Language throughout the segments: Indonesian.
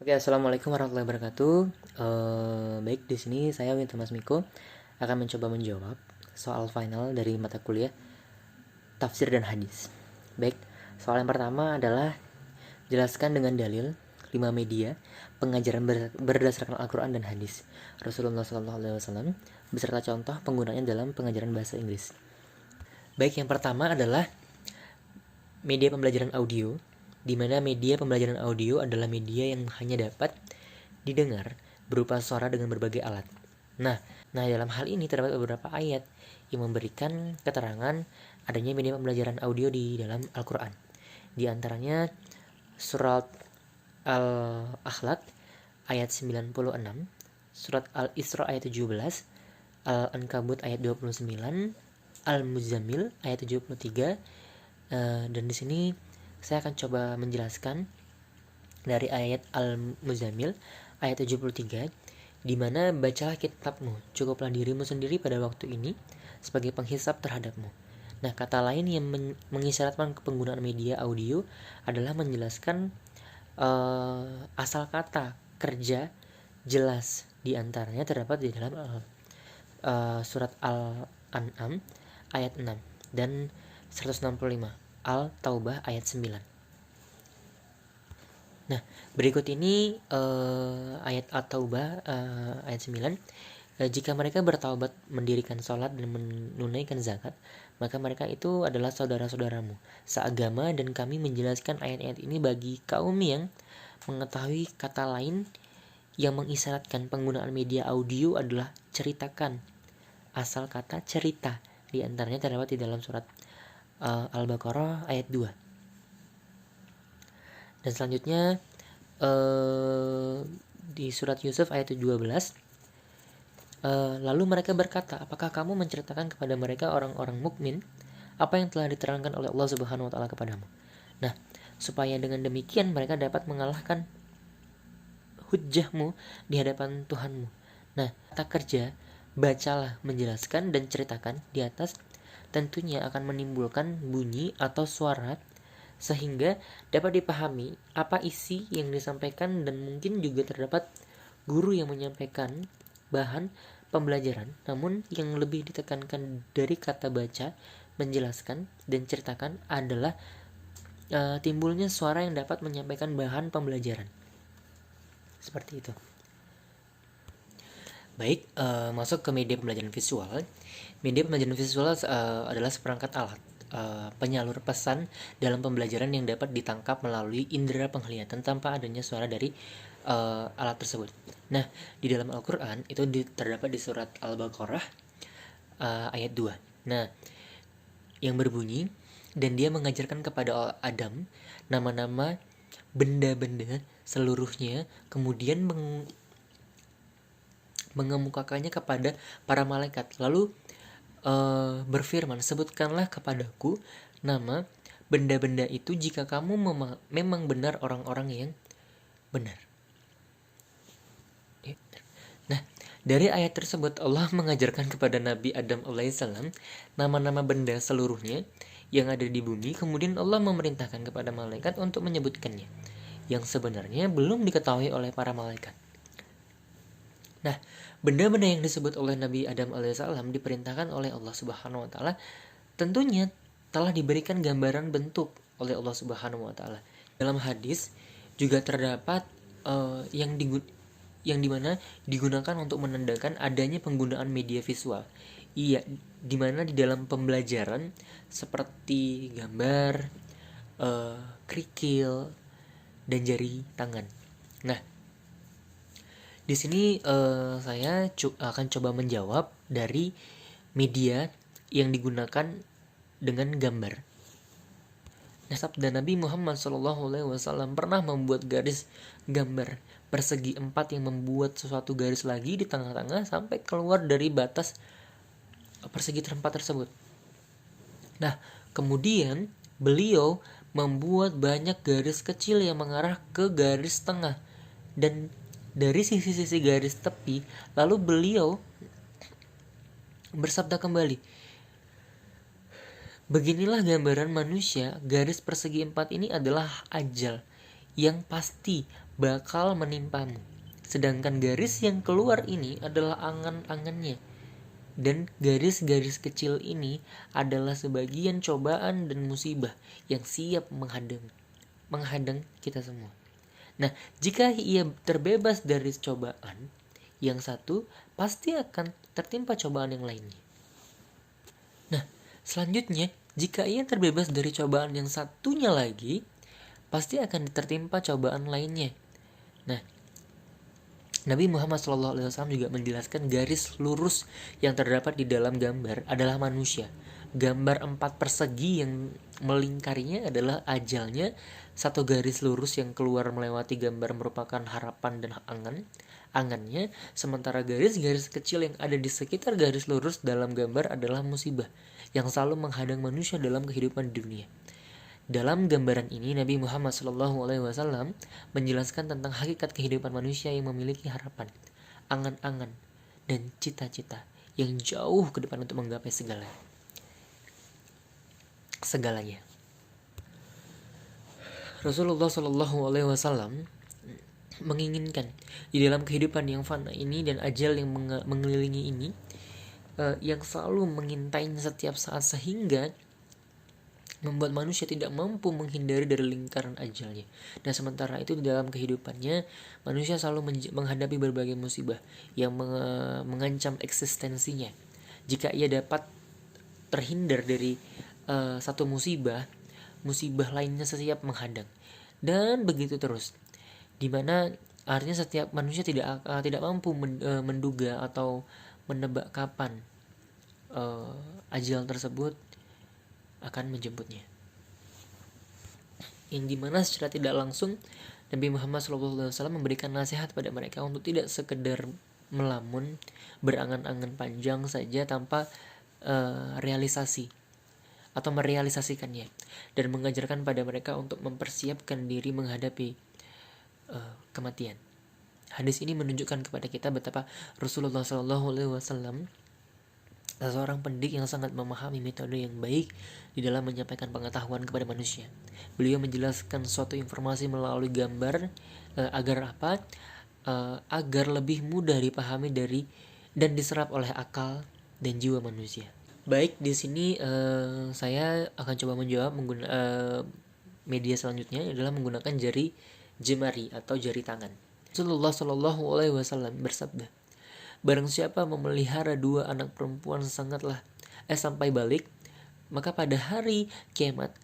Oke, assalamualaikum warahmatullahi wabarakatuh. Baik, di sini saya Winter Mas Miko akan mencoba menjawab soal final dari mata kuliah tafsir dan hadis. Baik, soal yang pertama adalah jelaskan dengan dalil 5 media pengajaran berdasarkan Al-Quran dan hadis Rasulullah SAW beserta contoh penggunaannya dalam pengajaran bahasa Inggris. Baik, yang pertama adalah media pembelajaran audio, di mana media pembelajaran audio adalah media yang hanya dapat didengar berupa suara dengan berbagai alat. Nah, dalam hal ini terdapat beberapa ayat yang memberikan keterangan adanya media pembelajaran audio di dalam Al-Quran. Di antaranya surat Al-Akhlaq ayat 96, surat Al-Isra ayat 17, Al-Ankabut ayat 29, Al-Muzammil ayat 73. Dan di sini saya akan coba menjelaskan dari ayat Al-Muzammil ayat 73, di mana bacalah kitabmu, cukuplah dirimu sendiri pada waktu ini sebagai penghisap terhadapmu. Nah, kata lain yang mengisyaratkan penggunaan media audio adalah menjelaskan asal kata kerja jelas, di antaranya terdapat di dalam surat Al-An'am ayat 6 dan 165, Al-Taubah ayat 9. Nah, berikut ini ayat At-Taubah ayat 9. Jika mereka bertaubat, mendirikan sholat dan menunaikan zakat, maka mereka itu adalah saudara-saudaramu seagama, dan kami menjelaskan ayat-ayat ini bagi kaum yang mengetahui. Kata lain yang mengisyaratkan penggunaan media audio adalah ceritakan. Asal kata cerita, di antaranya terdapat di dalam surat Al-Baqarah ayat 2. Dan selanjutnya di surat Yusuf ayat 12, lalu mereka berkata, apakah kamu menceritakan kepada mereka orang-orang mukmin apa yang telah diterangkan oleh Allah Subhanahu wa taala kepadamu? Nah, supaya dengan demikian mereka dapat mengalahkan hujjahmu di hadapan Tuhanmu. Nah, kata kerja bacalah, menjelaskan, dan ceritakan di atas tentunya akan menimbulkan bunyi atau suara sehingga dapat dipahami apa isi yang disampaikan, dan mungkin juga terdapat guru yang menyampaikan bahan pembelajaran, namun yang lebih ditekankan dari kata baca, menjelaskan, dan ceritakan adalah timbulnya suara yang dapat menyampaikan bahan pembelajaran. Seperti itu. Baik, masuk ke media pembelajaran visual. Media pembelajaran visual adalah seperangkat alat penyalur pesan dalam pembelajaran yang dapat ditangkap melalui indera penglihatan tanpa adanya suara dari alat tersebut. Nah, di dalam Al-Quran itu terdapat di surat Al-Baqarah ayat 2. Nah, yang berbunyi, dan dia mengajarkan kepada Adam nama-nama benda-benda seluruhnya, kemudian mengemukakannya kepada para malaikat, lalu berfirman, sebutkanlah kepadaku nama benda-benda itu jika kamu memang benar orang-orang yang benar. Nah, dari ayat tersebut Allah mengajarkan kepada Nabi Adam alaihissalam nama-nama benda seluruhnya yang ada di bumi. Kemudian Allah memerintahkan kepada malaikat untuk menyebutkannya, yang sebenarnya belum diketahui oleh para malaikat. Nah, benda-benda yang disebut oleh Nabi Adam alaihissalam diperintahkan oleh Allah Subhanahu wa taala tentunya telah diberikan gambaran bentuk oleh Allah Subhanahu wa taala. Dalam hadis juga terdapat yang dimana digunakan untuk menandakan adanya penggunaan media visual. Iya, dimana di dalam pembelajaran seperti gambar, kerikil, dan jari tangan. Nah, di sini saya akan coba menjawab dari media yang digunakan dengan gambar. Nah, sabda Nabi Muhammad SAW pernah membuat garis gambar persegi 4 yang membuat sesuatu garis lagi di tengah-tengah sampai keluar dari batas persegi terempat tersebut. Nah, kemudian beliau membuat banyak garis kecil yang mengarah ke garis tengah dan dari sisi-sisi garis tepi, lalu beliau bersabda kembali, beginilah gambaran manusia, garis persegi 4 ini adalah ajal yang pasti bakal menimpamu. Sedangkan garis yang keluar ini adalah angan-angannya. Dan garis-garis kecil ini adalah sebagian cobaan dan musibah yang siap menghadang kita semua. Nah, jika ia terbebas dari cobaan yang satu, pasti akan tertimpa cobaan yang lainnya. Nah, selanjutnya, jika ia terbebas dari cobaan yang satunya lagi, pasti akan tertimpa cobaan lainnya. Nah, Nabi Muhammad SAW juga menjelaskan garis lurus yang terdapat di dalam gambar adalah manusia. Gambar 4 persegi yang melingkarinya adalah ajalnya. Satu garis lurus yang keluar melewati gambar merupakan harapan dan angannya, sementara garis-garis kecil yang ada di sekitar garis lurus dalam gambar adalah musibah yang selalu menghadang manusia dalam kehidupan di dunia. Dalam gambaran ini, Nabi Muhammad SAW menjelaskan tentang hakikat kehidupan manusia yang memiliki harapan, angan-angan, dan cita-cita yang jauh ke depan untuk menggapai segalanya. Rasulullah SAW menginginkan di dalam kehidupan yang fana ini dan ajal yang mengelilingi ini, yang selalu mengintainya setiap saat, sehingga membuat manusia tidak mampu menghindari dari lingkaran ajalnya. Dan sementara itu di dalam kehidupannya, manusia selalu menghadapi berbagai musibah yang mengancam eksistensinya. Jika ia dapat terhindar dari satu musibah lainnya siap menghadang. Dan begitu terus. Dimana artinya setiap manusia tidak mampu menduga atau menebak kapan ajal tersebut akan menjemputnya. Yang dimana secara tidak langsung Nabi Muhammad SAW memberikan nasihat pada mereka untuk tidak sekedar melamun, berangan-angan panjang saja tanpa realisasi atau merealisasikannya, dan mengajarkan pada mereka untuk mempersiapkan diri menghadapi kematian. Hadis ini menunjukkan kepada kita betapa Rasulullah SAW seorang pendidik yang sangat memahami metode yang baik di dalam menyampaikan pengetahuan kepada manusia. Beliau menjelaskan suatu informasi melalui gambar agar apa? Agar lebih mudah dipahami dan diserap oleh akal dan jiwa manusia. Baik, di sini saya akan coba menjawab media selanjutnya adalah menggunakan jari jemari atau jari tangan. Rasulullah SAW bersabda, barang siapa memelihara 2 anak perempuan sampai balik, maka pada hari kiamat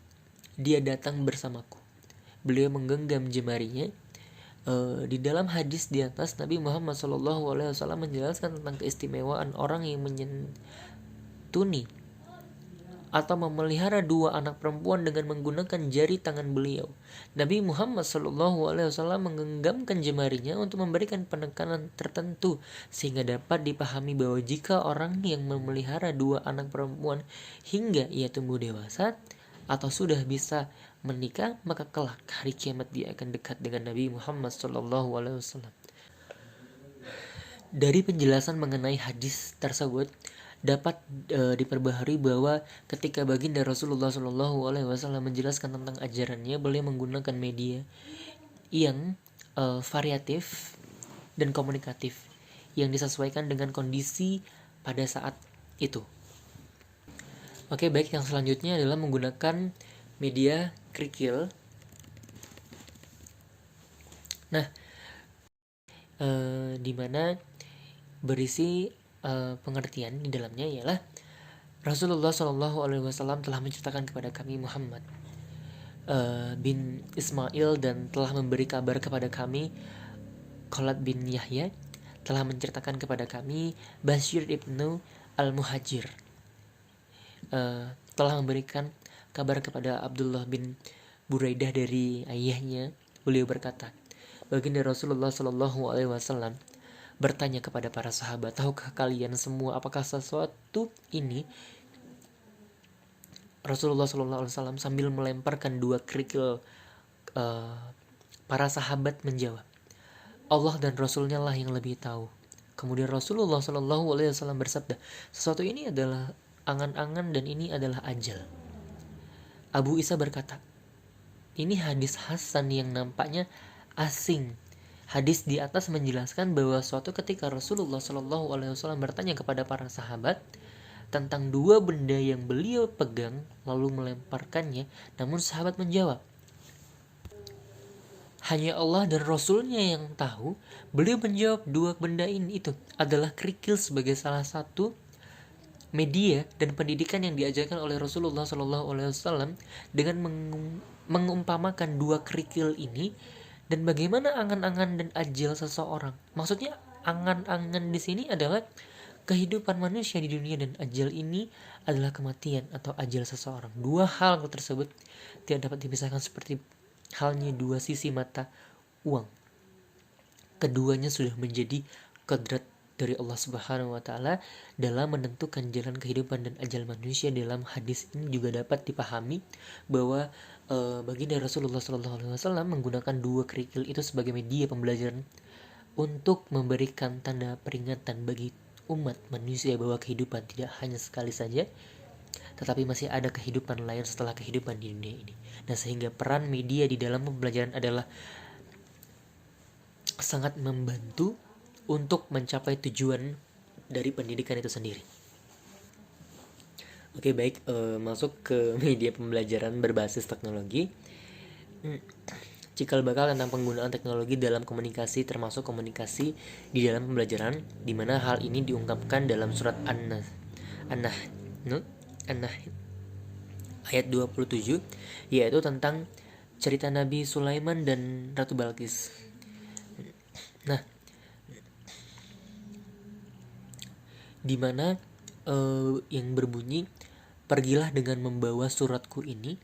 dia datang bersamaku. Beliau menggenggam jemarinya. Di dalam hadis di atas, Nabi Muhammad SAW menjelaskan tentang keistimewaan orang yang menyentuni atau memelihara 2 anak perempuan dengan menggunakan jari tangan beliau. Nabi Muhammad SAW menggenggamkan jemarinya untuk memberikan penekanan tertentu, sehingga dapat dipahami bahwa jika orang yang memelihara 2 anak perempuan hingga ia tumbuh dewasa atau sudah bisa menikah, maka kelak hari kiamat dia akan dekat dengan Nabi Muhammad SAW. Dari penjelasan mengenai hadis tersebut dapat diperbaharui bahwa ketika baginda Rasulullah SAW menjelaskan tentang ajarannya, beliau menggunakan media yang variatif dan komunikatif yang disesuaikan dengan kondisi pada saat itu. Oke, baik, yang selanjutnya adalah menggunakan media kerikil. Nah, di mana berisi pengertian di dalamnya ialah Rasulullah SAW telah menceritakan kepada kami Muhammad bin Ismail dan telah memberi kabar kepada kami Khalid bin Yahya, telah menceritakan kepada kami Bashir ibnu al-Muhajir, telah memberikan kabar kepada Abdullah bin Buraidah dari ayahnya. Beliau berkata, baginda Rasulullah SAW bertanya kepada para sahabat, tahukah kalian semua apakah sesuatu ini? Rasulullah SAW sambil melemparkan 2 kerikil, para sahabat menjawab, Allah dan Rasulnya lah yang lebih tahu. Kemudian Rasulullah SAW bersabda, sesuatu ini adalah angan-angan dan ini adalah ajal. Abu Isa berkata, ini hadis Hasan yang nampaknya asing Hadis di atas menjelaskan bahwa suatu ketika Rasulullah Shallallahu Alaihi Wasallam bertanya kepada para sahabat tentang dua benda yang beliau pegang lalu melemparkannya, namun sahabat menjawab, hanya Allah dan Rasulnya yang tahu. Beliau menjawab, dua benda ini itu adalah kerikil sebagai salah satu media dan pendidikan yang diajarkan oleh Rasulullah Shallallahu Alaihi Wasallam dengan mengumpamakan dua kerikil ini dan bagaimana angan-angan dan ajal seseorang. Maksudnya angan-angan di sini adalah kehidupan manusia di dunia dan ajal ini adalah kematian atau ajal seseorang. Dua hal tersebut tidak dapat dipisahkan seperti halnya dua sisi mata uang. Keduanya sudah menjadi kodrat dari Allah Subhanahu wa taala dalam menentukan jalan kehidupan dan ajal manusia. Dalam hadis ini juga dapat dipahami bahwa baginda Rasulullah SAW menggunakan dua kerikil itu sebagai media pembelajaran untuk memberikan tanda peringatan bagi umat manusia bahwa kehidupan tidak hanya sekali saja, tetapi masih ada kehidupan lain setelah kehidupan di dunia ini. Nah, sehingga peran media di dalam pembelajaran adalah sangat membantu untuk mencapai tujuan dari pendidikan itu sendiri. Oke, baik, masuk ke media pembelajaran berbasis teknologi. Cikal bakal tentang penggunaan teknologi dalam komunikasi, termasuk komunikasi di dalam pembelajaran, di mana hal ini diungkapkan dalam surat An-Nahl ayat 27, yaitu tentang cerita Nabi Sulaiman dan Ratu Balqis. Nah, di mana yang berbunyi, pergilah dengan membawa suratku ini,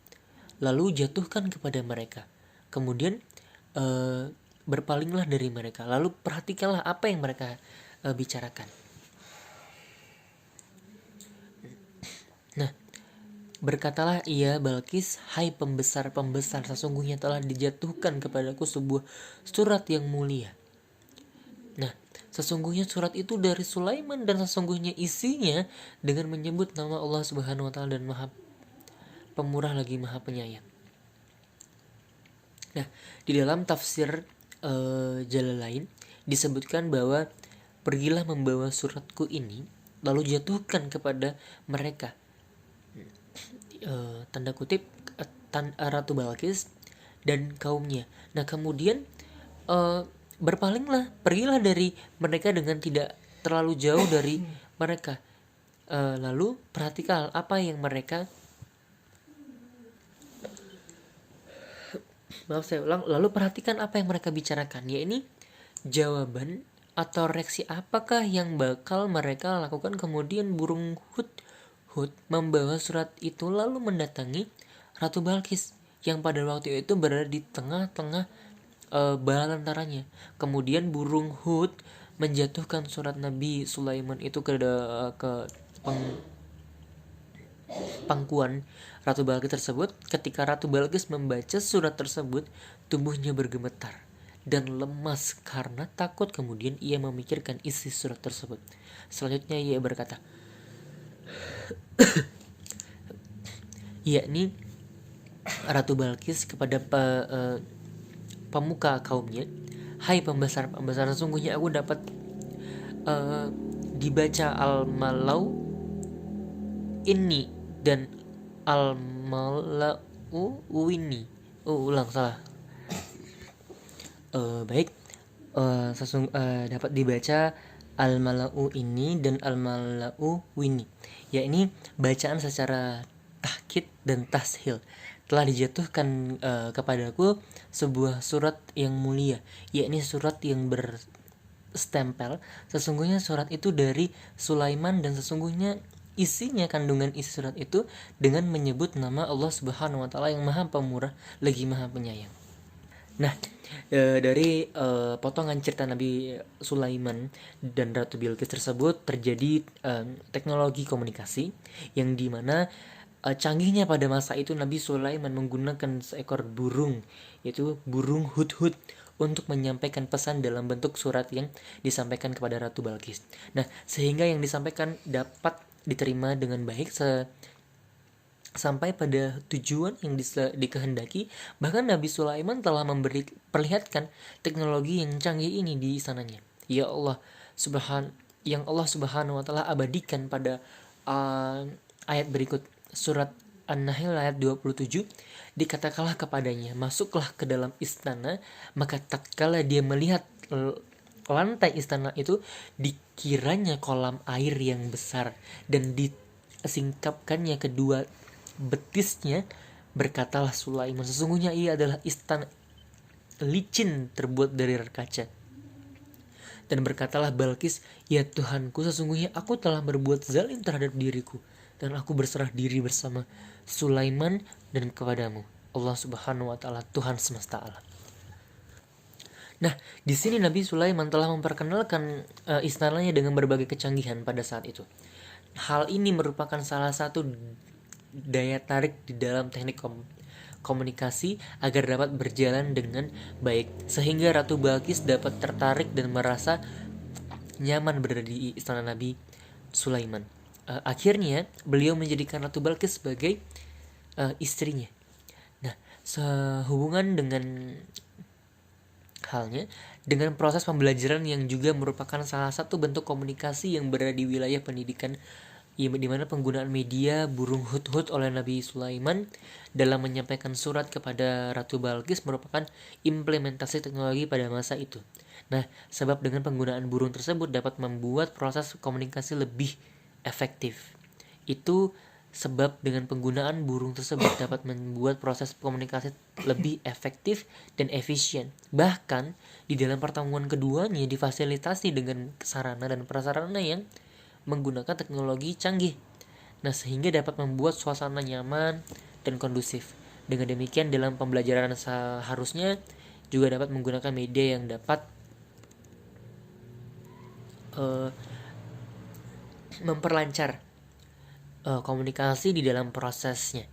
lalu jatuhkan kepada mereka. Kemudian berpalinglah dari mereka, lalu perhatikanlah apa yang mereka bicarakan. Nah, berkatalah ia Balqis, hai pembesar-pembesar, sesungguhnya telah dijatuhkan kepadaku sebuah surat yang mulia. Nah, sesungguhnya surat itu dari Sulaiman dan sesungguhnya isinya dengan menyebut nama Allah Subhanahu wa taala dan Maha Pemurah lagi Maha Penyayang. Nah, di dalam tafsir Jalalain disebutkan bahwa pergilah membawa suratku ini lalu jatuhkan kepada mereka, tanda kutip, Ratu Balqis dan kaumnya. Nah, kemudian pergilah dari mereka dengan tidak terlalu jauh dari mereka. Lalu perhatikan apa yang mereka lalu perhatikan apa yang mereka bicarakan, yakni jawaban atau reaksi apakah yang bakal mereka lakukan. Kemudian burung Hud membawa surat itu lalu mendatangi Ratu Balqis yang pada waktu itu berada di tengah-tengah bala tentaranya. Kemudian burung Hud menjatuhkan surat Nabi Sulaiman itu ke pangkuan Ratu Balqis tersebut. Ketika Ratu Balqis membaca surat tersebut, tubuhnya bergemetar dan lemas karena takut. Kemudian ia memikirkan isi surat tersebut. Selanjutnya ia berkata, yakni Ratu Balqis kepada pemuka kaumnya, hai pembesar-pembesar, sesungguhnya aku dapat dibaca al-malau ini dan al-malau ini. Ulang salah. Dapat dibaca al-malau ini dan al-malau wini, yakni bacaan secara tahkid dan tashil. Telah dijatuhkan kepadaku sebuah surat yang mulia, yakni surat yang berstempel. Sesungguhnya surat itu dari Sulaiman dan sesungguhnya isinya, kandungan isi surat itu dengan menyebut nama Allah Subhanahu wa taala yang Maha Pemurah lagi Maha Penyayang. Nah, dari potongan cerita Nabi Sulaiman dan Ratu Bilqis tersebut terjadi teknologi komunikasi yang dimana canggihnya pada masa itu Nabi Sulaiman menggunakan seekor burung, yaitu burung hudhud, untuk menyampaikan pesan dalam bentuk surat yang disampaikan kepada Ratu Balqis. Nah, sehingga yang disampaikan dapat diterima dengan baik sampai pada tujuan yang dikehendaki. Bahkan Nabi Sulaiman telah perlihatkan teknologi yang canggih ini di istananya. Ya Allah yang Allah Subhanahu wa taala abadikan pada ayat berikut surat An-Nahl ayat 27, dikatakanlah kepadanya, masuklah ke dalam istana, maka tatkala dia melihat lantai istana itu, dikiranya kolam air yang besar, dan disingkapkannya kedua betisnya. Berkatalah Sulaiman, sesungguhnya ia adalah istana licin terbuat dari kaca. Dan berkatalah Balkis, ya Tuhanku, sesungguhnya aku telah berbuat zalim terhadap diriku, dan aku berserah diri bersama Sulaiman dan kepadamu, Allah Subhanahu wa taala, Tuhan semesta alam. Nah, di sini Nabi Sulaiman telah memperkenalkan istananya dengan berbagai kecanggihan pada saat itu. Hal ini merupakan salah satu daya tarik di dalam teknik komunikasi agar dapat berjalan dengan baik, sehingga Ratu Balkis dapat tertarik dan merasa nyaman berada di istana Nabi Sulaiman. Akhirnya beliau menjadikan Ratu Balkis sebagai istrinya. Nah, sehubungan dengan halnya dengan proses pembelajaran yang juga merupakan salah satu bentuk komunikasi yang berada di wilayah pendidikan, di mana penggunaan media burung hudhud oleh Nabi Sulaiman dalam menyampaikan surat kepada Ratu Balkis merupakan implementasi teknologi pada masa itu. Nah, sebab dengan penggunaan burung tersebut dapat membuat proses komunikasi lebih efektif. Itu sebab dengan penggunaan burung tersebut dapat membuat proses komunikasi lebih efektif dan efisien. Bahkan di dalam pertemuan keduanya difasilitasi dengan sarana dan prasarana yang menggunakan teknologi canggih. Nah, sehingga dapat membuat suasana nyaman dan kondusif. Dengan demikian dalam pembelajaran seharusnya juga dapat menggunakan media yang dapat memperlancar komunikasi di dalam prosesnya,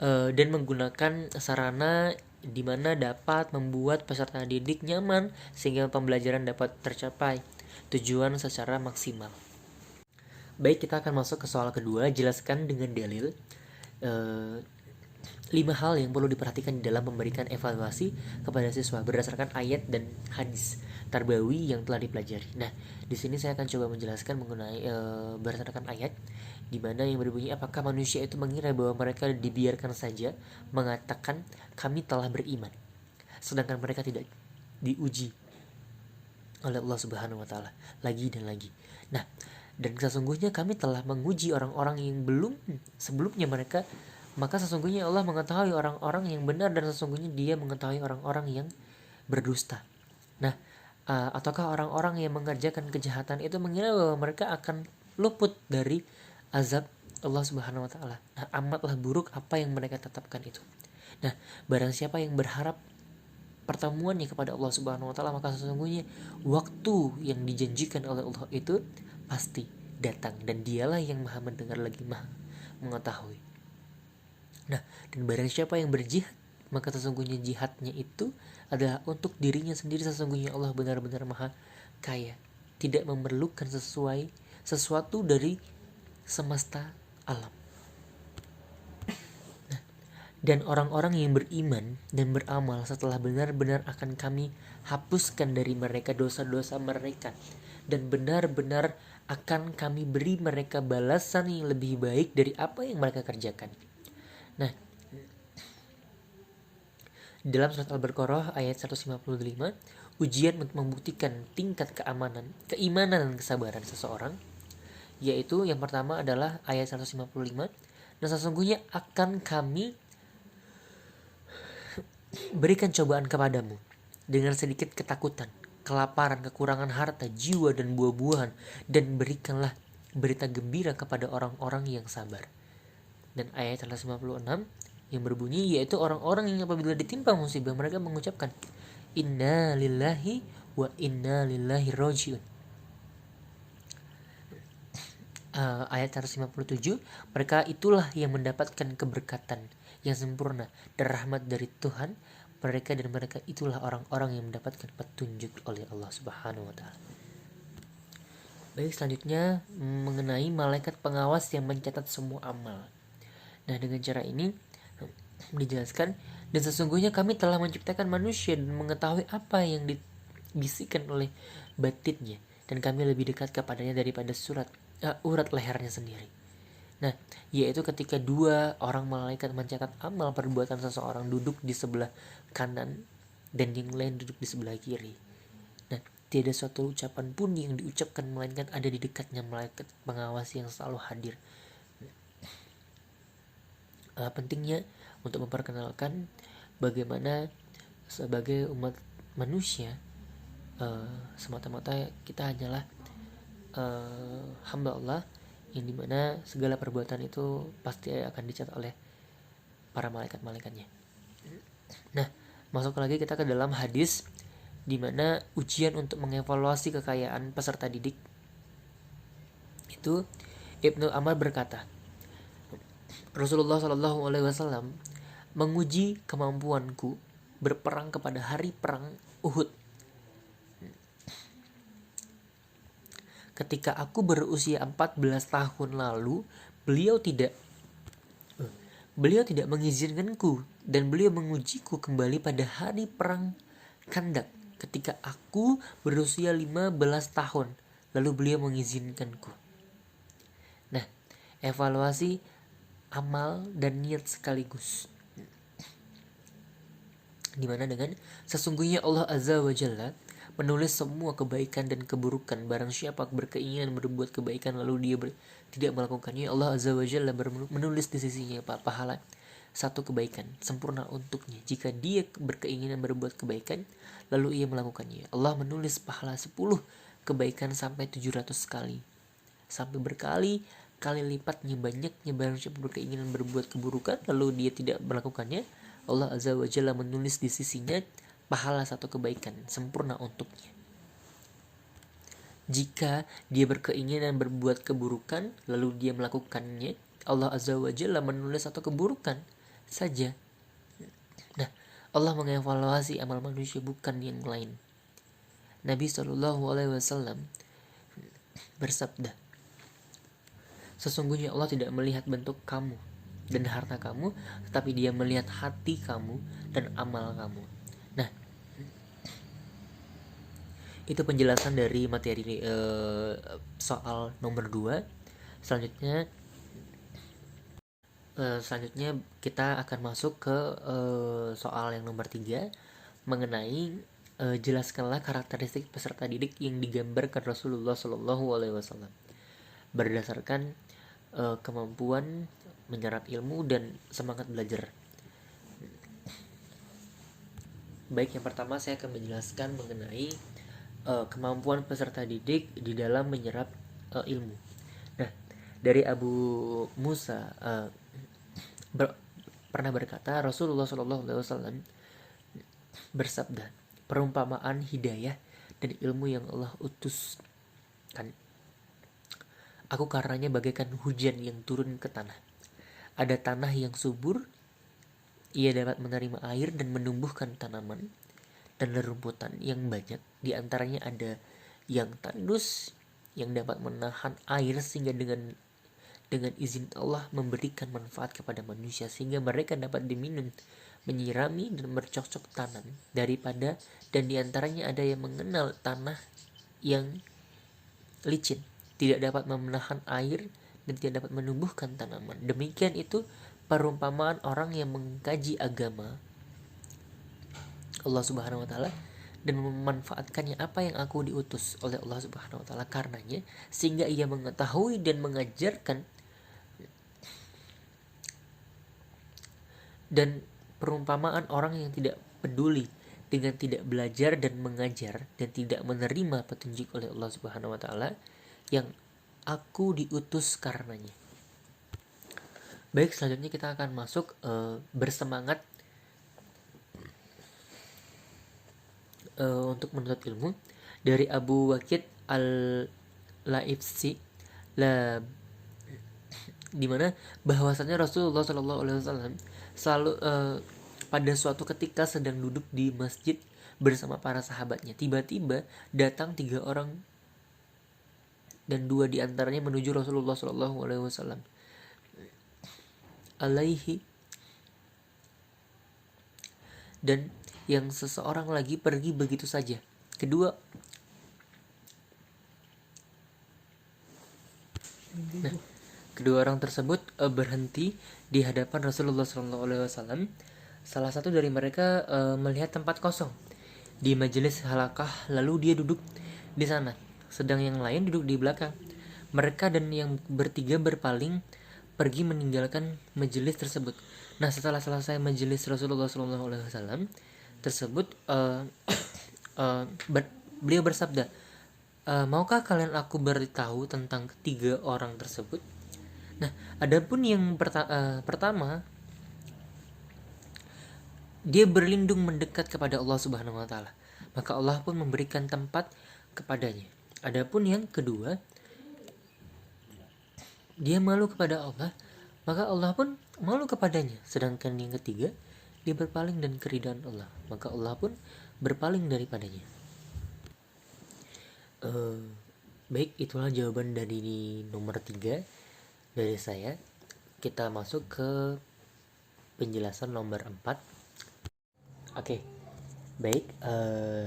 dan menggunakan sarana di mana dapat membuat peserta didik nyaman sehingga pembelajaran dapat tercapai tujuan secara maksimal. Baik, kita akan masuk ke soal kedua. Jelaskan dengan dalil 5 hal yang perlu diperhatikan dalam memberikan evaluasi kepada siswa berdasarkan ayat dan hadis tarbawi yang telah dipelajari. Nah, di sini saya akan coba menjelaskan mengenai berdasarkan ayat, di mana yang berbunyi, apakah manusia itu mengira bahwa mereka dibiarkan saja mengatakan kami telah beriman, sedangkan mereka tidak diuji oleh Allah Subhanahu wa taala lagi dan lagi. Nah, dan sesungguhnya kami telah menguji orang-orang yang belum sebelumnya mereka, maka sesungguhnya Allah mengetahui orang-orang yang benar dan sesungguhnya Dia mengetahui orang-orang yang berdusta. Nah, ataukah orang-orang yang mengerjakan kejahatan itu mengira bahwa mereka akan luput dari azab Allah Subhanahu wa taala. Nah, amatlah buruk apa yang mereka tetapkan itu. Nah, barang siapa yang berharap pertemuannya kepada Allah Subhanahu wa taala, maka sesungguhnya waktu yang dijanjikan oleh Allah itu pasti datang, dan Dialah yang Maha mendengar lagi Maha mengetahui. Nah, dan barang siapa yang berjihad, maka sesungguhnya jihadnya itu adalah untuk dirinya sendiri. Sesungguhnya Allah benar-benar Maha Kaya, tidak memerlukan sesuatu dari semesta alam. Nah, dan orang-orang yang beriman dan beramal setelah benar-benar akan kami hapuskan dari mereka dosa-dosa mereka, dan benar-benar akan kami beri mereka balasan yang lebih baik dari apa yang mereka kerjakan. Nah, dalam surat Al-Baqarah ayat 155, ujian untuk membuktikan tingkat keimanan dan kesabaran seseorang, yaitu yang pertama adalah ayat 155, dan sesungguhnya akan kami berikan cobaan kepadamu dengan sedikit ketakutan, kelaparan, kekurangan harta, jiwa, dan buah-buahan, dan berikanlah berita gembira kepada orang-orang yang sabar. Dan ayat 156 yang berbunyi, yaitu orang-orang yang apabila ditimpa musibah mereka mengucapkan inna lillahi wa inna ilaihi rajiun. Ayat 157, mereka itulah yang mendapatkan keberkatan yang sempurna dan rahmat dari Tuhan mereka, dan mereka itulah orang-orang yang mendapatkan petunjuk oleh Allah Subhanahu wa taala. Baik, selanjutnya mengenai malaikat pengawas yang mencatat semua amal. Nah, dengan cara ini dijelaskan, dan sesungguhnya kami telah menciptakan manusia dan mengetahui apa yang dibisikkan oleh batinnya, dan kami lebih dekat kepadanya daripada urat lehernya sendiri. Nah, yaitu ketika dua orang malaikat mencatat amal perbuatan seseorang duduk di sebelah kanan dan yang lain duduk di sebelah kiri. Nah, tiada suatu ucapan pun yang diucapkan melainkan ada di dekatnya malaikat pengawas yang selalu hadir. Pentingnya untuk memperkenalkan bagaimana sebagai umat manusia, semata-mata kita hanyalah hamba Allah, yang dimana segala perbuatan itu pasti akan dicatat oleh para malaikat-malaikatnya. Nah, masuk lagi kita ke dalam hadis di mana ujian untuk mengevaluasi kekayaan peserta didik itu, Ibnu Amr berkata, Rasulullah Shallallahu Alaihi Wasallam menguji kemampuanku berperang kepada hari perang Uhud. Ketika aku berusia 14 tahun lalu, beliau tidak mengizinkanku dan beliau mengujiku kembali pada hari perang Khandaq ketika aku berusia 15 tahun, lalu beliau mengizinkanku. Nah, evaluasi amal dan niat sekaligus, dimana dengan sesungguhnya Allah Azza wa Jalla menulis semua kebaikan dan keburukan. Barang siapa berkeinginan berbuat kebaikan lalu dia tidak melakukannya, Allah Azza wa Jalla menulis di sisinya pahala satu kebaikan sempurna untuknya. Jika dia berkeinginan berbuat kebaikan lalu ia melakukannya, Allah menulis pahala 10 kebaikan sampai 700 kali, sampai berkali-kali lipatnya banyaknya. Barang siapa berkeinginan berbuat keburukan lalu dia tidak melakukannya, Allah Azza wa Jalla menulis di sisinya pahala satu kebaikan sempurna untuknya. Jika dia berkeinginan berbuat keburukan lalu dia melakukannya, Allah Azza wa Jalla menulis satu keburukan saja. Nah, Allah mengevaluasi amal manusia bukan yang lain. Nabi Shallallahu Alaihi Wasallam bersabda, sesungguhnya Allah tidak melihat bentuk kamu dan harta kamu, tetapi dia melihat hati kamu dan amal kamu. Nah, itu penjelasan dari materi soal nomor 2. Selanjutnya kita akan masuk ke soal yang nomor 3 mengenai jelaskanlah karakteristik peserta didik yang digambarkan Rasulullah Shallallahu Alaihi Wasallam berdasarkan kemampuan menyerap ilmu dan semangat belajar. Baik, yang pertama saya akan menjelaskan mengenai kemampuan peserta didik di dalam menyerap ilmu. Nah, dari Abu Musa pernah berkata, Rasulullah SAW bersabda, perumpamaan hidayah dan ilmu yang Allah utuskan, aku karenanya bagaikan hujan yang turun ke tanah. Ada tanah yang subur, ia dapat menerima air dan menumbuhkan tanaman dan rerumputan yang banyak. Di antaranya ada yang tandus, yang dapat menahan air sehingga dengan izin Allah memberikan manfaat kepada manusia sehingga mereka dapat diminum, menyirami dan bercocok tanam daripada. Dan di antaranya ada yang mengenal tanah yang licin, tidak dapat menahan air dan tidak dapat menumbuhkan tanaman. Demikian itu perumpamaan orang yang mengkaji agama Allah Subhanahu wa taala dan memanfaatkannya apa yang aku diutus oleh Allah Subhanahu wa taala karenanya, sehingga ia mengetahui dan mengajarkan. Dan perumpamaan orang yang tidak peduli dengan tidak belajar dan mengajar dan tidak menerima petunjuk oleh Allah Subhanahu wa taala yang aku diutus karenanya. Baik, selanjutnya kita akan masuk bersemangat untuk menuntut ilmu dari Abu Waqid al-Laifsi di mana bahwasanya Rasulullah Shallallahu Alaihi Wasallam selalu pada suatu ketika sedang duduk di masjid bersama para sahabatnya, tiba-tiba datang 3 orang dan 2 diantaranya menuju Rasulullah Shallallahu Alaihi Wasallam. alaihi, dan yang seseorang lagi pergi begitu saja. Kedua orang tersebut berhenti di hadapan Rasulullah SAW. Salah satu dari mereka melihat tempat kosong di majelis halakah, lalu dia duduk di sana, sedang yang lain duduk di belakang. Mereka dan yang bertiga berpaling pergi meninggalkan majelis tersebut. Nah, setelah selesai majelis Rasulullah SAW tersebut, beliau bersabda, maukah kalian aku beritahu tentang ketiga orang tersebut? Nah, adapun yang pertama, dia berlindung mendekat kepada Allah Subhanahu wa taala, maka Allah pun memberikan tempat kepadanya. Adapun yang kedua, dia malu kepada Allah, maka Allah pun malu kepadanya. Sedangkan yang ketiga, dia berpaling dan keridhaan Allah, maka Allah pun berpaling daripadanya. Baik, itulah jawaban dari nomor 3 dari saya. Kita masuk ke penjelasan nomor 4. Oke, baik.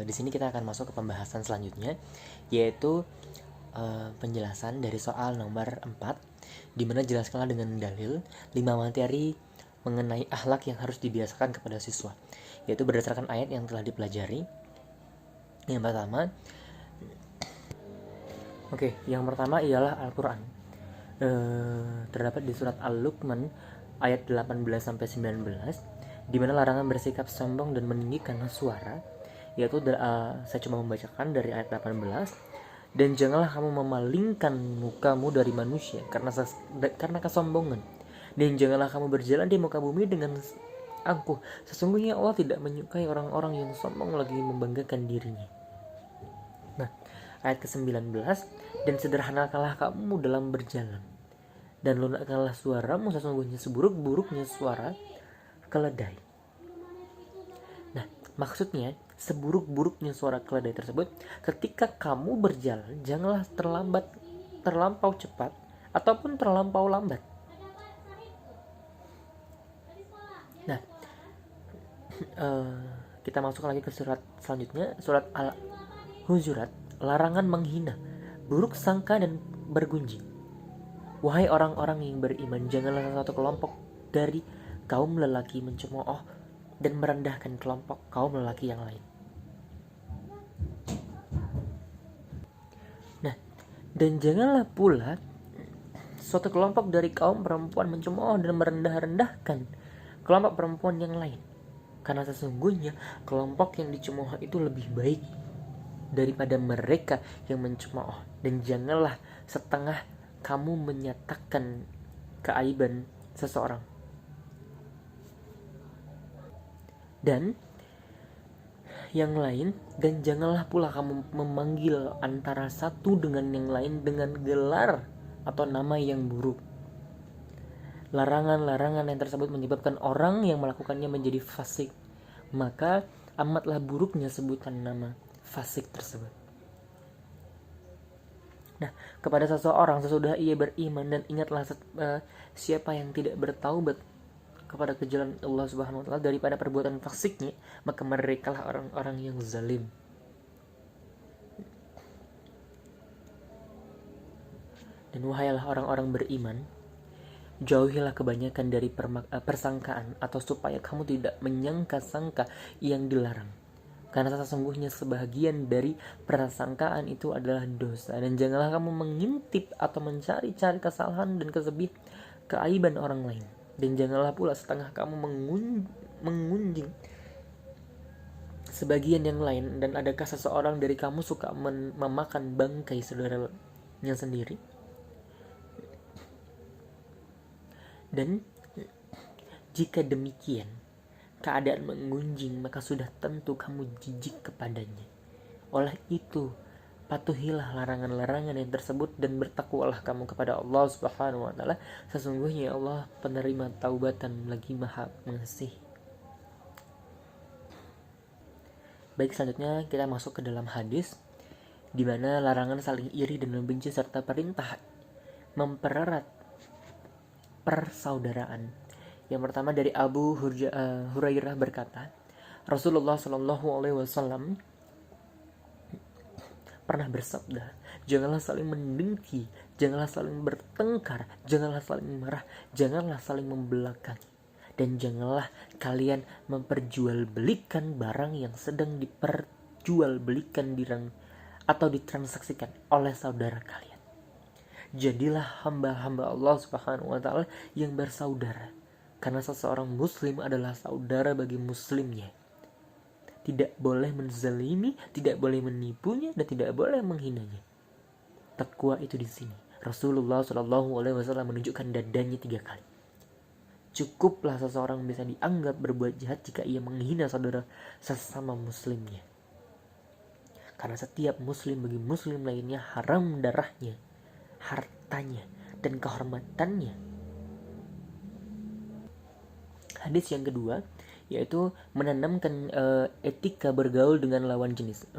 Di sini kita akan masuk ke pembahasan selanjutnya, yaitu penjelasan dari soal nomor 4, di mana jelaskanlah dengan dalil 5 materi mengenai akhlak yang harus dibiasakan kepada siswa, yaitu berdasarkan ayat yang telah dipelajari. Yang pertama ialah Al-Quran. Terdapat di surat Al-Luqman ayat 18-19, di mana larangan bersikap sombong dan meninggikan suara, yaitu saya coba membacakan dari ayat 18. Dan janganlah kamu memalingkan mukamu dari manusia karena kesombongan, dan janganlah kamu berjalan di muka bumi dengan angkuh. Sesungguhnya Allah tidak menyukai orang-orang yang sombong lagi membanggakan dirinya. Nah, ayat ke-19, dan sederhanakanlah kamu dalam berjalan, dan lunakkanlah suaramu sesungguhnya seburuk-buruknya suara keledai. Nah, maksudnya seburuk-buruknya suara keledai tersebut, ketika kamu berjalan janganlah terlampau cepat ataupun terlampau lambat. Nah, kita masuk lagi ke surat selanjutnya, surat Al-Hujurat. Larangan menghina, buruk sangka dan bergunjing. Wahai orang-orang yang beriman, janganlah satu kelompok dari kaum lelaki mencemooh dan merendahkan kelompok kaum lelaki yang lain. Nah, dan janganlah pula suatu kelompok dari kaum perempuan mencemooh dan merendah-rendahkan kelompok perempuan yang lain, karena sesungguhnya kelompok yang dicemooh itu lebih baik daripada mereka yang mencemooh. Dan janganlah setengah kamu menyatakan keaiban seseorang. Dan yang lain, dan janganlah pula kamu memanggil antara satu dengan yang lain dengan gelar atau nama yang buruk. Larangan-larangan yang tersebut menyebabkan orang yang melakukannya menjadi fasik, maka amatlah buruknya sebutan nama fasik tersebut. Nah, kepada seseorang sesudah ia beriman, dan ingatlah siapa yang tidak bertaubat kepada kejalan Allah Subhanahu wa taala daripada perbuatan fasiknya, maka merekalah orang-orang yang zalim. Dan wahailah orang-orang beriman, jauhilah kebanyakan dari persangkaan, atau supaya kamu tidak menyangka-sangka yang dilarang, karena sesungguhnya sebahagian dari persangkaan itu adalah dosa. Dan janganlah kamu mengintip atau mencari-cari kesalahan dan keaiban orang lain. Dan janganlah pula setengah kamu mengunjing sebagian yang lain. Dan adakah seseorang dari kamu suka memakan bangkai saudaranya sendiri? Dan jika demikian keadaan mengunjing, maka sudah tentu kamu jijik kepadanya. Oleh itu, patuhilah larangan-larangan yang tersebut dan bertakwalah kamu kepada Allah Subhanahu wa taala. Sesungguhnya Allah penerima taubatan lagi Maha Pengasih. Baik, selanjutnya kita masuk ke dalam hadis, di mana larangan saling iri dan membenci serta perintah mempererat persaudaraan Yang pertama dari Abu Hurairah berkata, Rasulullah Shallallahu Alaihi Wasallam pernah bersabda, janganlah saling mendengki, janganlah saling bertengkar, janganlah saling marah, janganlah saling membelakangi, dan janganlah kalian memperjualbelikan barang yang sedang diperjualbelikan atau ditransaksikan oleh saudara kalian. Jadilah hamba-hamba Allah Subhanahu wa taala yang bersaudara, karena seseorang muslim adalah saudara bagi muslimnya. Tidak boleh menzalimi, tidak boleh menipunya, dan tidak boleh menghinanya. Takwa itu di sini. Rasulullah Shallallahu Alaihi Wasallam menunjukkan dadanya 3 kali. Cukuplah seseorang bisa dianggap berbuat jahat jika ia menghina saudara sesama muslimnya. Karena setiap muslim bagi muslim lainnya haram darahnya, hartanya, dan kehormatannya. Hadis yang kedua yaitu menanamkan etika bergaul dengan lawan jenis.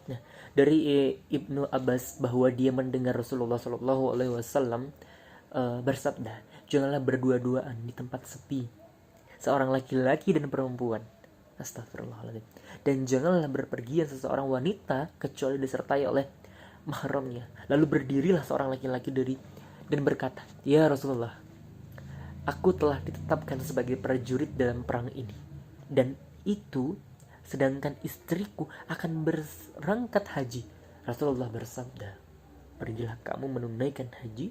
Nah, dari Ibnu Abbas bahwa dia mendengar Rasulullah Shallallahu Alaihi Wasallam bersabda, janganlah berdua-duaan di tempat sepi, seorang laki-laki dan perempuan. Astagfirullahaladzim. Dan janganlah berpergian seseorang wanita kecuali disertai oleh mahramnya. Lalu berdirilah seorang laki-laki dan berkata, ya Rasulullah, aku telah ditetapkan sebagai prajurit dalam perang ini. Dan itu sedangkan istriku akan berangkat haji. Rasulullah bersabda, pergilah kamu menunaikan haji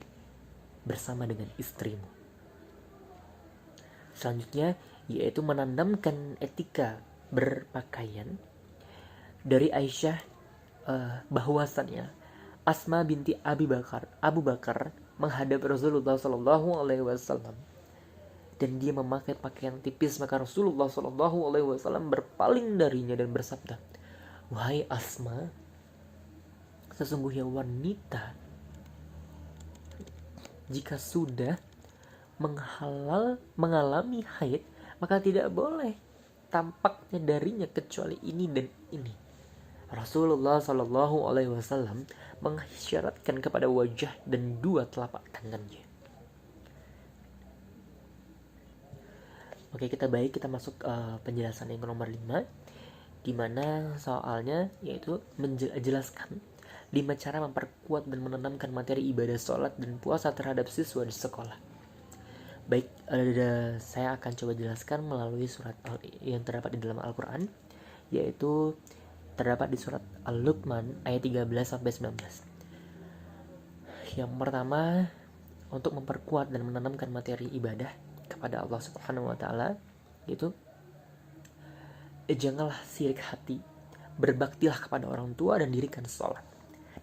bersama dengan istrimu. Selanjutnya yaitu menanamkan etika berpakaian. Dari Aisyah bahwasannya Asma binti Abu Bakar menghadap Rasulullah Shallallahu Alaihi Wasallam dan dia memakai pakaian tipis, maka Rasulullah Shallallahu Alaihi Wasallam berpaling darinya dan bersabda, wahai Asma, sesungguhnya wanita jika sudah mengalami haid, maka tidak boleh tampaknya darinya kecuali ini dan ini. Rasulullah Shallallahu Alaihi Wasallam mengisyaratkan kepada wajah dan 2 telapak tangannya. Oke, kita masuk penjelasan yang nomor 5, di mana soalnya yaitu menjelaskan 5 cara memperkuat dan menanamkan materi ibadah sholat dan puasa terhadap siswa di sekolah. Baik, saya akan coba jelaskan melalui surat yang terdapat di dalam Al-Quran, yaitu terdapat di surat Al-Luqman ayat 13-19. Yang pertama, untuk memperkuat dan menanamkan materi ibadah kepada Allah Subhanahu wa taala, yaitu janganlah sirik hati, berbaktilah kepada orang tua dan dirikan sholat,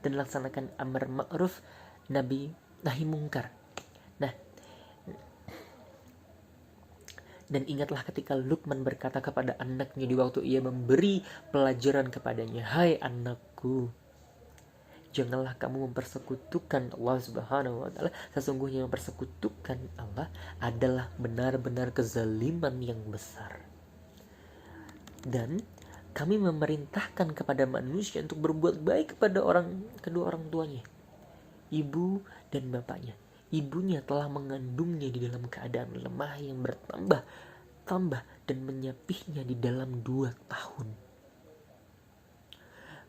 dan laksanakan amar ma'ruf nahi mungkar. Nah, dan ingatlah ketika Luqman berkata kepada anaknya di waktu ia memberi pelajaran kepadanya, hai anakku, janganlah kamu mempersekutukan Allah Subhanahu wa taala. Sesungguhnya mempersekutukan Allah adalah benar-benar kezaliman yang besar. Dan kami memerintahkan kepada manusia untuk berbuat baik kepada kedua orang tuanya, ibu dan bapaknya. Ibunya telah mengandungnya di dalam keadaan lemah yang bertambah dan menyapihnya di dalam 2 tahun.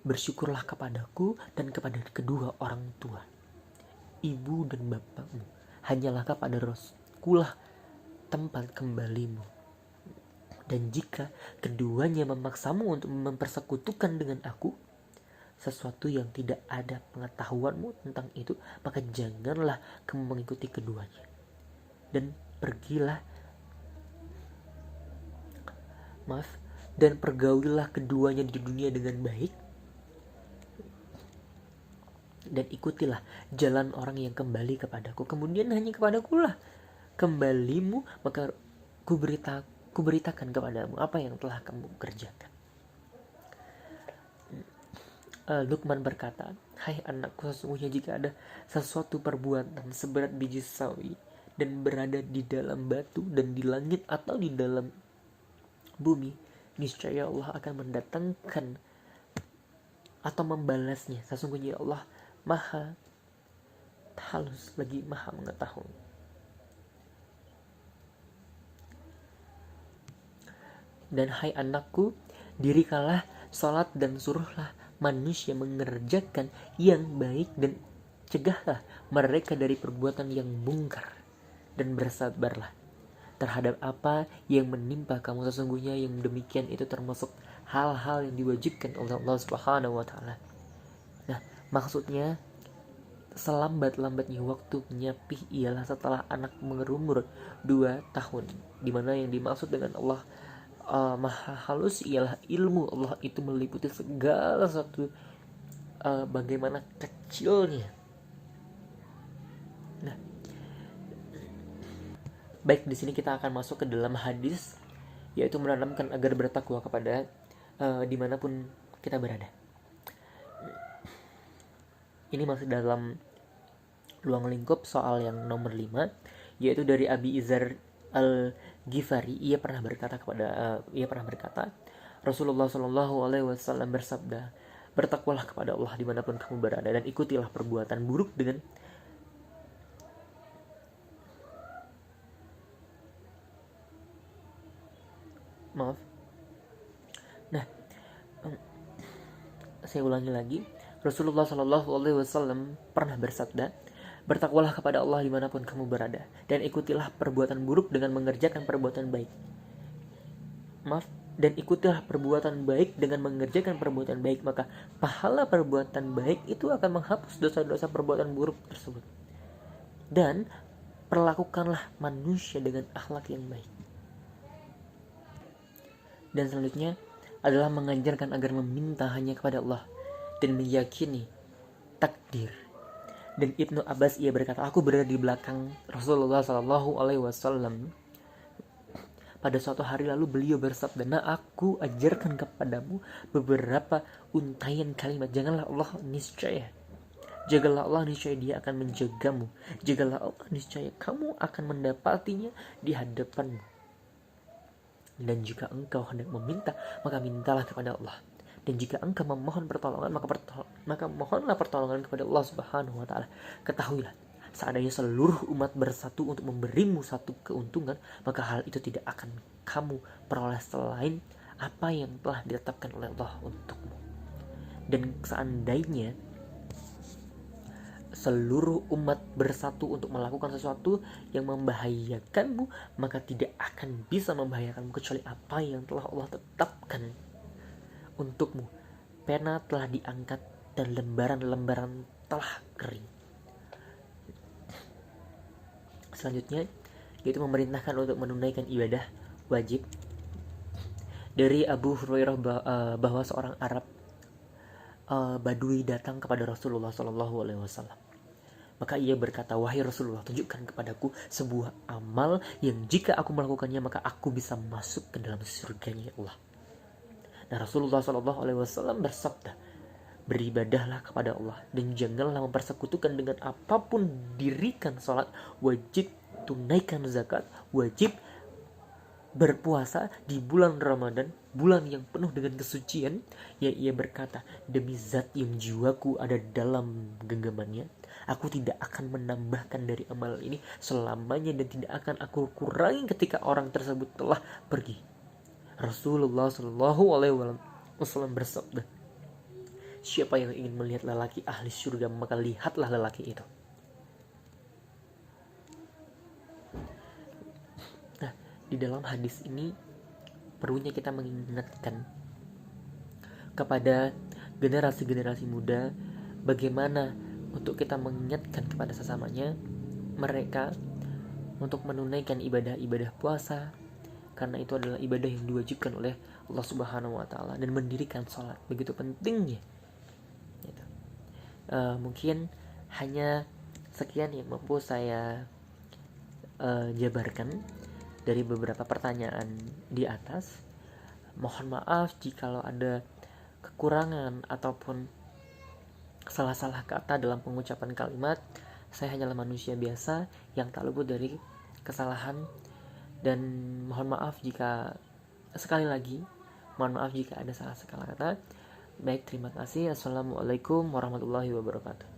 Bersyukurlah kepadaku dan kepada kedua orang tua, ibu dan bapakmu. Hanyalah kepada Rasulullah tempat kembalimu. Dan jika keduanya memaksamu untuk mempersekutukan dengan aku, sesuatu yang tidak ada pengetahuanmu tentang itu, maka janganlah kamu mengikuti keduanya. Dan pergaulilah keduanya di dunia dengan baik, dan ikutilah jalan orang yang kembali kepadaku. Kemudian hanya kepadaku lah kembalimu, maka kuberitakan kepadamu apa yang telah kamu kerjakan. Luqman berkata, hai anakku, sesungguhnya jika ada sesuatu perbuatan seberat biji sawi dan berada di dalam batu dan di langit atau di dalam bumi, niscaya Allah akan mendatangkan atau membalasnya. Sesungguhnya Allah Maha halus lagi Maha mengetahui. Dan hai anakku, dirikanlah sholat dan suruhlah manusia mengerjakan yang baik dan cegahlah mereka dari perbuatan yang mungkar, dan bersabarlah terhadap apa yang menimpa kamu. Sesungguhnya yang demikian itu termasuk hal-hal yang diwajibkan oleh Allah Subhanahu wa taala. Nah, maksudnya selambat-lambatnya waktu menyapih ialah setelah anak berumur 2 tahun, dimana yang dimaksud dengan Allah maha halus ialah ilmu Allah itu meliputi segala sesuatu, bagaimana kecilnya. Nah, baik, di sini kita akan masuk ke dalam hadis, yaitu menanamkan agar bertakwa kepada dimanapun kita berada. Ini masih dalam ruang lingkup soal yang nomor 5, yaitu dari Abi Izar Al-Ghifari. Ia pernah berkata Rasulullah Shallallahu Alaihi Wasallam bersabda, bertakwalah kepada Allah dimanapun kamu berada, dan ikutilah perbuatan buruk dengan saya ulangi lagi. Rasulullah Shallallahu Alaihi Wasallam pernah bersabda, bertakwalah kepada Allah dimanapun kamu berada, dan ikutilah perbuatan buruk dengan mengerjakan perbuatan baik. Dan ikutilah perbuatan baik dengan mengerjakan perbuatan baik, maka pahala perbuatan baik itu akan menghapus dosa-dosa perbuatan buruk tersebut. Dan perlakukanlah manusia dengan akhlak yang baik. Dan selanjutnya adalah mengajarkan agar meminta hanya kepada Allah dan meyakini takdir. Dan Ibnu Abbas ia berkata, aku berada di belakang Rasulullah Shallallahu Alaihi Wasallam pada suatu hari, lalu beliau bersabda, nah aku ajarkan kepadamu beberapa untayan kalimat. Jagalah Allah niscaya Dia akan menjagamu. Jagalah Allah niscaya kamu akan mendapatinya di hadapanmu. Dan jika engkau hendak meminta, maka mintalah kepada Allah. Dan jika engkau memohon pertolongan, maka mohonlah pertolongan kepada Allah Subhanahu wa taala. Ketahuilah, seandainya seluruh umat bersatu untuk memberimu satu keuntungan, maka hal itu tidak akan kamu peroleh selain apa yang telah ditetapkan oleh Allah untukmu. Dan seandainya seluruh umat bersatu untuk melakukan sesuatu yang membahayakanmu, maka tidak akan bisa membahayakanmu kecuali apa yang telah Allah tetapkan untukmu. Pena telah diangkat dan lembaran-lembaran telah kering. Selanjutnya, yaitu memerintahkan untuk menunaikan ibadah wajib. Dari Abu Hurairah bahwa seorang Arab Badui datang kepada Rasulullah Shallallahu Alaihi Wasallam. Maka ia berkata, wahai Rasulullah, tunjukkan kepadaku sebuah amal yang jika aku melakukannya maka aku bisa masuk ke dalam surganya Allah. Nah, Rasulullah Shallallahu Alaihi Wasallam bersabda, beribadahlah kepada Allah dan janganlah mempersekutukan dengan apapun. Dirikan sholat, wajib tunaikan zakat, wajib berpuasa di bulan Ramadan, bulan yang penuh dengan kesucian. Ya, ia berkata, demi zat yang jiwaku ada dalam genggamannya, aku tidak akan menambahkan dari amal ini selamanya dan tidak akan aku kurangi ketika orang tersebut telah pergi. Rasulullah Shallallahu Alaihi Wasallam bersabda, siapa yang ingin melihat lelaki ahli surga, maka lihatlah lelaki itu. Nah, di dalam hadis ini perlunya kita mengingatkan kepada generasi-generasi muda bagaimana untuk kita mengingatkan kepada sesamanya mereka untuk menunaikan ibadah-ibadah puasa, karena itu adalah ibadah yang diwajibkan oleh Allah Subhanahu wa taala, dan mendirikan sholat begitu pentingnya. Gitu. Mungkin hanya sekian yang mampu saya jabarkan dari beberapa pertanyaan di atas. Mohon maaf jikalau ada kekurangan ataupun salah-salah kata dalam pengucapan kalimat. Saya hanyalah manusia biasa yang tak luput dari kesalahan, dan mohon maaf jika sekali lagi mohon maaf jika ada salah kata. Baik, terima kasih. Assalamualaikum warahmatullahi wabarakatuh.